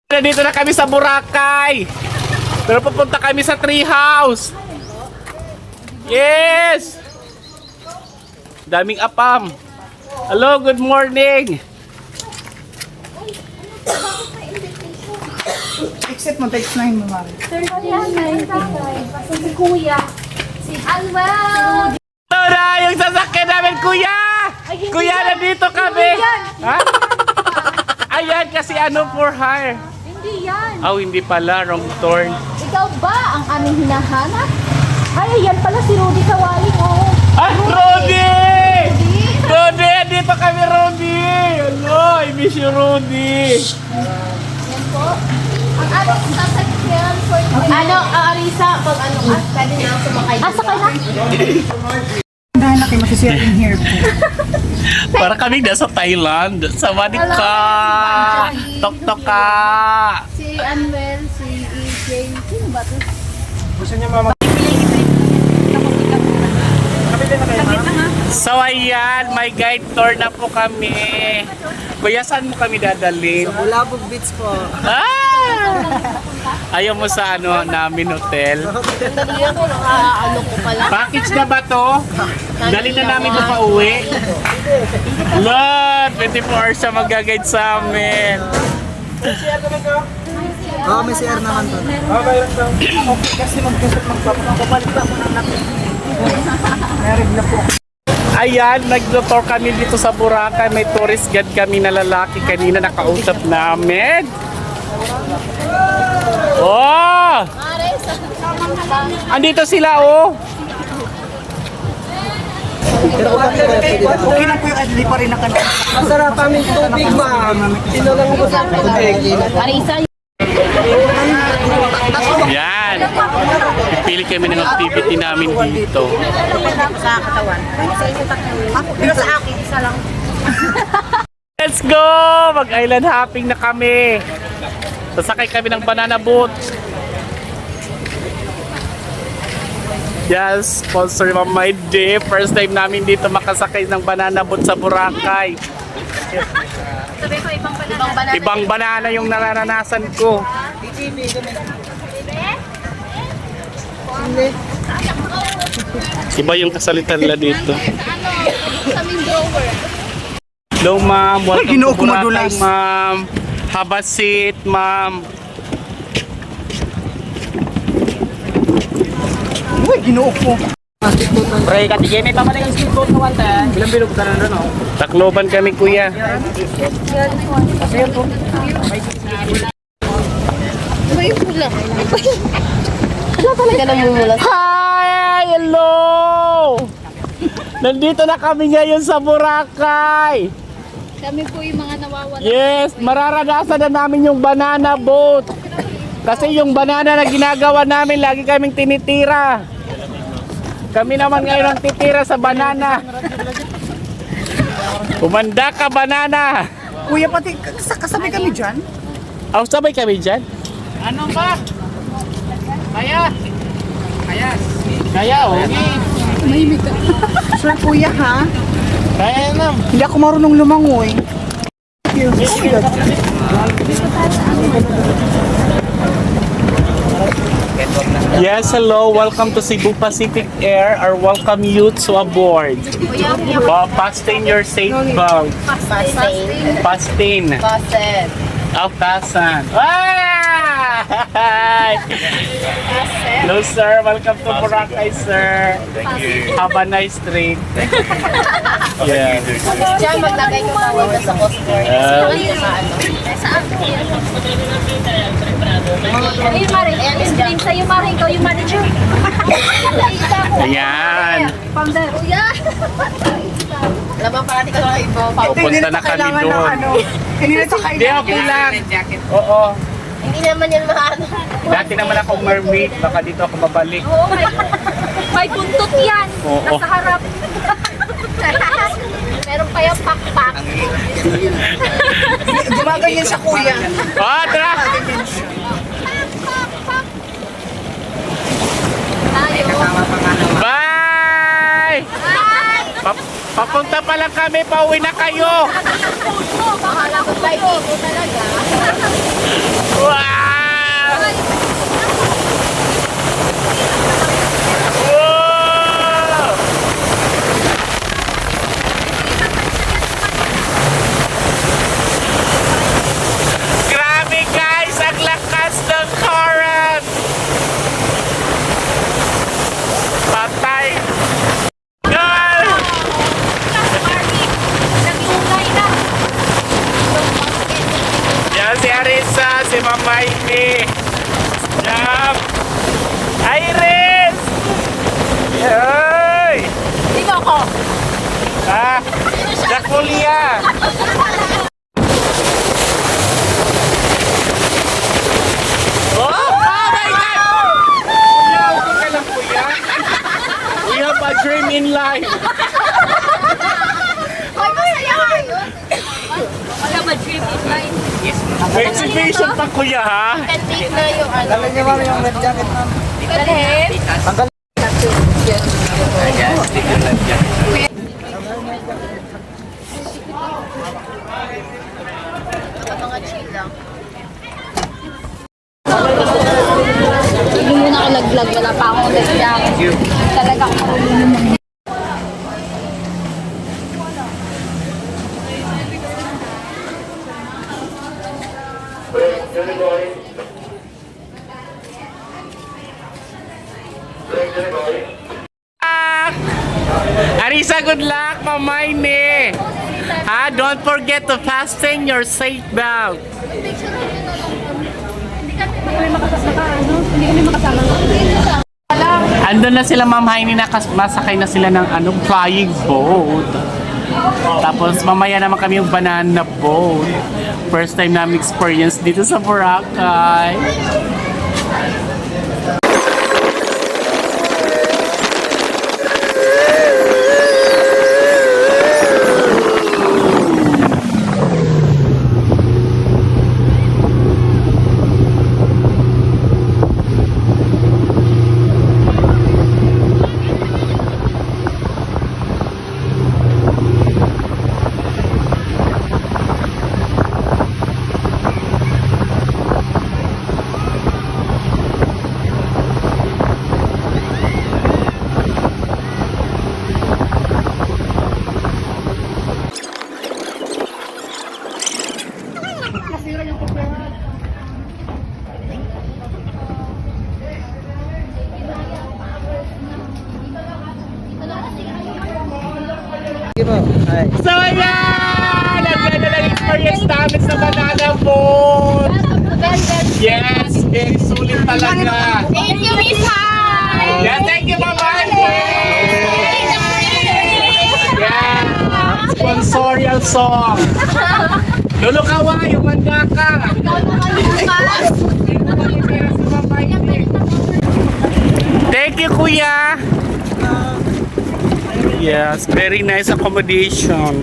Nandito na kami sa Boracay. Pero pupunta kami sa tree house. Yes! Daming apam. Hello, good morning. Except mo, text 9 mo, Mari. 39.95. Kasi si Kuya. Si Alwell. Ito na yung sasakyan namin, kuya! Kuya, nandito kami! Ha? Ayan, kasi ano for hire. Hindi yan. Oh, hindi pala, wrong turn. Ikaw ba ang aming hinahanap? Ay, yan pala si Rudy Kawaling, oh. Ah, Rudy! Rudy, dito kami, Rudy! Hello, I miss you, Rudy! Yan po. Ang aming sasakyan for Arisa, pag pwede na ako sumakay. sakay na? Dahil laki masisira yung hair ko. Para kami nasa Thailand. Sawadee ka! Tok-tok ka! Si Anwel, si EJ. Sino ba ito? Gusto niya mama. So ayan, may guide tour na po kami. Kuya, saan mo kami dadalhin? Ulabog Beach po. Ah! Ayaw mo sa ano namin hotel? Dali ako, nakaano ko pala. Package na ba to? Dali na namin ito pa uwi. Lord, 24 hours siya mag-guide sa amin. Oo, may CR naman to. Oo, mayroon to. Okay, kasi magbalik pa ako ng natin. Meron na po. Ayan, nag-tour kami dito sa Boracay. May tourist guide kami na lalaki kanina nakausap namin. Oh! Andito sila, oh! Okay na po yung adli pa rin na kanina. Masarap aming tubig, ma'am. Sino lang mo sa tubig? Arisa, Yan! Pipili kami ng activity namin dito. sa katawan. Pero sa akin, isa lang. Let's go! Mag-island hopping na kami. Sasakay kami ng banana boat. Yes, sponsor of my day. First time namin dito makasakay ng banana boat sa Boracay. Sabi ko, ibang banana. Ibang banana yung nararanasan ko. Iba yung kasalitan nila dito. Kaming drawer. Hello, ma'am. Welcome Ginoo to ko Boracay, madulas. ma'am. Have a seat, ma'am. Uy, ginoo ko. Pre, katigay may pamalig ang speedboat na wanta. Ilang bilog ka na doon, oh? Takloban kami, kuya. May pula. Ano talaga namumulas? Hi! Hello! Nandito na kami ngayon sa Boracay. Kami po yung mga nawawala. Yes, mararanasan na namin yung banana boat. Kasi yung banana na ginagawa namin, lagi kaming tinitira. Kami naman ngayon ang titira sa banana. Umanda ka, banana! Kuya, pati kasabay kami dyan. Oh, sabay kami dyan? Ano ba? Kaya? Kaya? Kaya, okay. Sure, kuya, ha? Kaya na. Hindi ako marunong lumangoy. Yes, hello. Welcome to Cebu Pacific Air. Our welcome you to aboard. Fasten your seatbelt. Fasten. Baset. Oh, fasten. Ah! Hello, sir. Welcome to Boracay, sir. Thank you. Have a nice trip. Yeah. Diyan, maglagay ko tawag sa postboard. Saan? Ayun, Mari. Ayan, stream sa'yo, Mari. Ikaw yung manager. Ayan. Founder. Kuya. Alam mo, parati ka lang ibo. Pupunta na kami doon. Hindi na ito Hindi, kailangan. okay lang. Oo. Hindi naman yan maano. Dati naman ako mermaid. Baka dito ako babalik. Oo, may buntot yan. Oo. Nasa harap. Meron pa yung pakpak. Gumaganyan sa kuya. Oh, tara! Tayo. Bye! Papunta pa lang kami, pauwi na kayo! Bahala ko tayo. Talaga. si Mamay P. Jump! Iris! Ay! Sino ko? Ah! Jaculia! Oh! Oh my God! Kuya, okay ka lang kuya? We have a dream in life. Ay, masaya kayo. Wala ba dream in line? May exhibition pa kuya ha? Cantik na yung ano. Dali niyo mami yung red jacket ma'am. Dalhin. Mga chill lang. Hindi mo nakalaglag, wala pa akong lagyan. Talaga ako marunong. Arisa, good luck, Mamay Ne. Ha, don't forget to fasten your seatbelt. Andun na sila, Ma'am Heini, masakay na sila ng flying boat. Tapos mamaya naman kami yung banana boat. First time namin experience dito sa Boracay. Sige po. Ay. So ayan! Ang ganda ng experience namin sa banana boat! Yes! Very sulit talaga! Thank you, Miss Hai! Yeah, thank you, Mamay! Yeah! Sponsorial song! Lolo Kawai, umanda ka! Thank you, Kuya! Yes, very nice accommodation.